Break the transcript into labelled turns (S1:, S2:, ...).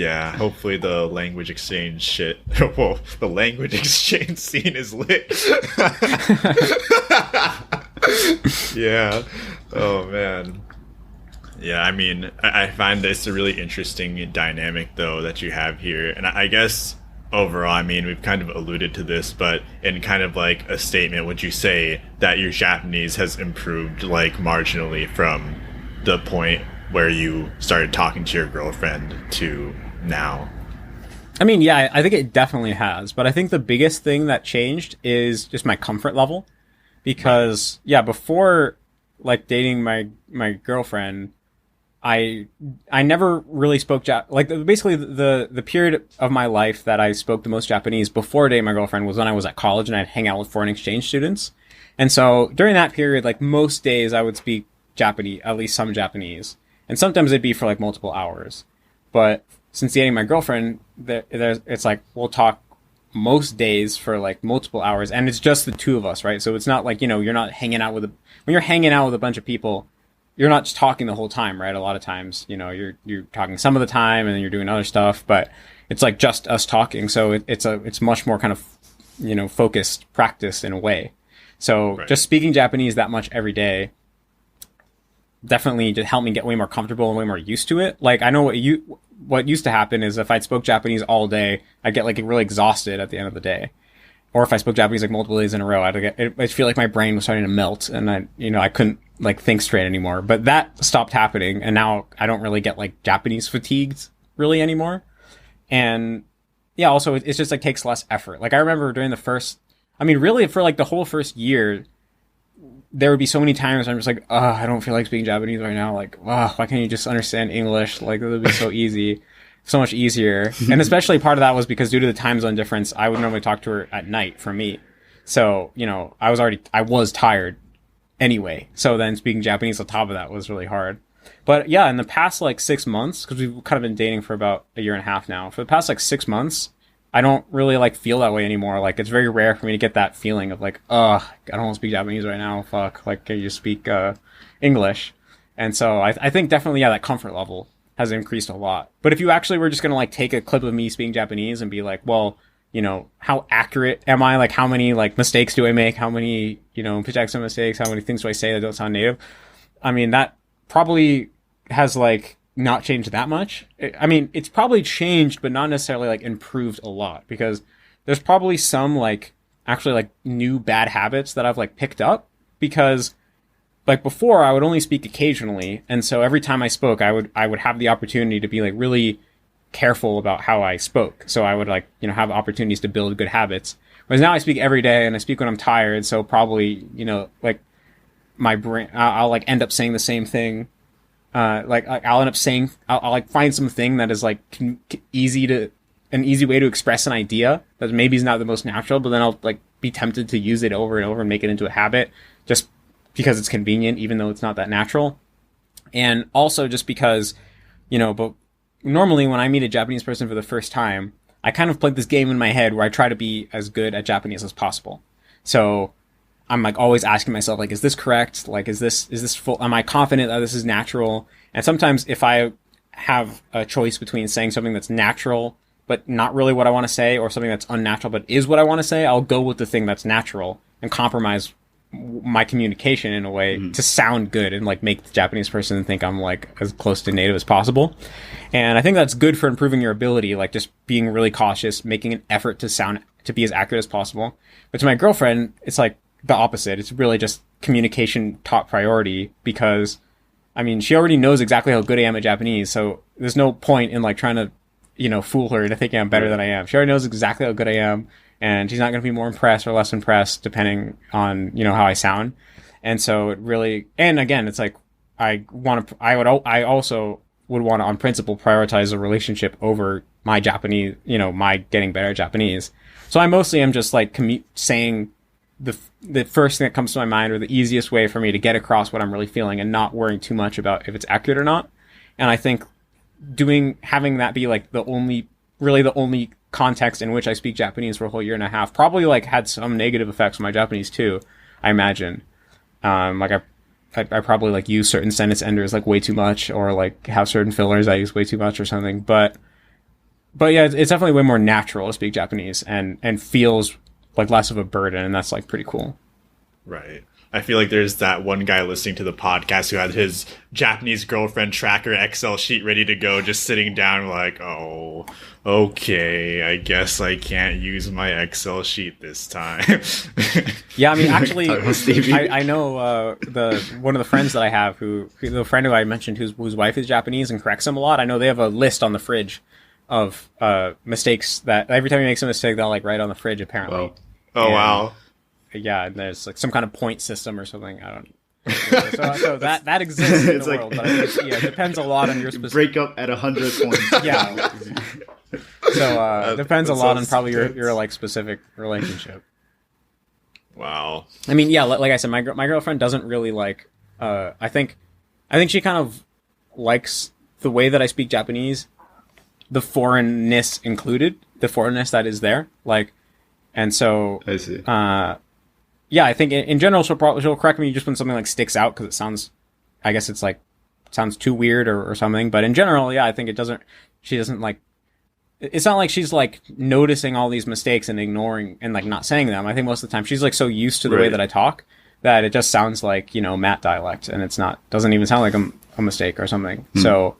S1: Yeah, hopefully the language exchange shit. Well, the language exchange scene is lit. Yeah. Oh man. Yeah, I mean, I find this a really interesting dynamic though that you have here, and I guess overall, I mean, we've kind of alluded to this, but in kind of like a statement, would you say that your Japanese has improved like marginally from the point where you started talking to your girlfriend to now?
S2: I mean, yeah, I think it definitely has, but I think the biggest thing that changed is just my comfort level, because yeah, before like dating my girlfriend, I never really spoke like basically the period of my life that I spoke the most Japanese before dating my girlfriend was when I was at college and I'd hang out with foreign exchange students. And so during that period, like most days I would speak Japanese, at least some Japanese. And sometimes it'd be for like multiple hours. But since dating my girlfriend, it's like we'll talk most days for like multiple hours, and it's just the two of us, right? So it's not like, you're not hanging out when you're hanging out with a bunch of people, you're not just talking the whole time, right? A lot of times, you're talking some of the time and then you're doing other stuff, but it's like just us talking. So it's much more kind of, focused practice in a way. So right. Just speaking Japanese that much every day definitely just helped me get way more comfortable and way more used to it. Like I know what used to happen is if I spoke Japanese all day, I'd get like really exhausted at the end of the day. Or if I spoke Japanese like multiple days in a row, I'd feel like my brain was starting to melt and I couldn't like think straight anymore. But that stopped happening, and now I don't really get like Japanese fatigued really anymore. And yeah, also it's just like takes less effort. Like I remember during really for like the whole first year, there would be so many times I'm just like, I don't feel like speaking Japanese right now. Like, why can't you just understand English? Like, it would be so easy, so much easier. And especially part of that was because due to the time zone difference, I would normally talk to her at night for me. So, I was tired anyway. So then speaking Japanese on top of that was really hard. But yeah, in the past like 6 months, because we've kind of been dating for about a year and a half now, for the past like 6 months, I don't really like feel that way anymore. Like it's very rare for me to get that feeling of like, I don't want to speak Japanese right now. Fuck. Like, can you speak English? And so I think definitely, yeah, that comfort level has increased a lot. But if you actually were just going to like take a clip of me speaking Japanese and be like, well, how accurate am I? Like how many like mistakes do I make? How many, projection mistakes? How many things do I say that don't sound native? I mean, that probably has like not changed that much. I mean, it's probably changed, but not necessarily like improved a lot, because there's probably some like actually like new bad habits that I've like picked up, because like before I would only speak occasionally. And so every time I spoke, I would have the opportunity to be like really careful about how I spoke. So I would like, have opportunities to build good habits. Whereas now I speak every day and I speak when I'm tired. So probably, like my brain, I'll like end up saying the same thing. Like I'll end up saying, I'll like find something that is like an easy way to express an idea that maybe is not the most natural, but then I'll like be tempted to use it over and over and make it into a habit just because it's convenient, even though it's not that natural. And also just because, but normally when I meet a Japanese person for the first time, I kind of play this game in my head where I try to be as good at Japanese as possible. So I'm like always asking myself, like, is this correct? Like, is this full? Am I confident that this is natural? And sometimes if I have a choice between saying something that's natural, but not really what I want to say, or something that's unnatural, but is what I want to say, I'll go with the thing that's natural and compromise my communication in a way to sound good and like make the Japanese person think I'm like as close to native as possible. And I think that's good for improving your ability, like just being really cautious, making an effort to be as accurate as possible. But to my girlfriend, it's like the opposite. It's really just communication top priority, because I mean, she already knows exactly how good I am at Japanese. So there's no point in like trying to, fool her into thinking I'm better than I am. She already knows exactly how good I am. And she's not going to be more impressed or less impressed depending on, how I sound. And so it really, and again, it's like, I also would want to, on principle, prioritize a relationship over my Japanese, my getting better at Japanese. So I mostly am just like saying the first thing that comes to my mind, or the easiest way for me to get across what I'm really feeling, and not worrying too much about if it's accurate or not. And I think having that be like the only context in which I speak Japanese for a whole year and a half probably like had some negative effects on my Japanese too, I imagine. Like I probably like use certain sentence enders like way too much, or like have certain fillers I use way too much or something. But but yeah, it's definitely way more natural to speak Japanese and feels like less of a burden, and that's like pretty cool.
S1: Right. I feel like there's that one guy listening to the podcast who had his Japanese girlfriend tracker Excel sheet ready to go, just sitting down like, oh, okay, I guess I can't use my Excel sheet this time.
S2: Yeah, I mean, actually, I know one of the friends that I have, the friend who I mentioned whose wife is Japanese and corrects him a lot. I know they have a list on the fridge of mistakes that every time he makes a mistake, they'll like write on the fridge, apparently.
S3: Well,
S1: Oh, wow.
S2: Yeah, and there's like some kind of point system or something. I don't. So that exists in the
S3: like-
S2: world, but I think it depends a lot on your specific.
S3: break up at 100 points.
S2: Yeah. So depends a
S1: that
S2: lot on
S1: sounds
S2: probably
S1: intense.
S2: your like specific relationship.
S1: Wow.
S2: I mean, yeah, like I said, my girlfriend doesn't really like. I think she kind of likes the way that I speak Japanese, the foreignness included, the foreignness that is there, like, and so.
S3: I see.
S2: Yeah, I think in general she'll correct me just when something like sticks out because it sounds, I guess it's like sounds too weird or something. But in general, yeah, I think she doesn't like. It's not like she's like noticing all these mistakes and ignoring and like not saying them. I think most of the time she's like so used to the way
S3: Right.
S2: that I talk that it just sounds like Matt dialect, and it's not doesn't even sound like a mistake or something. So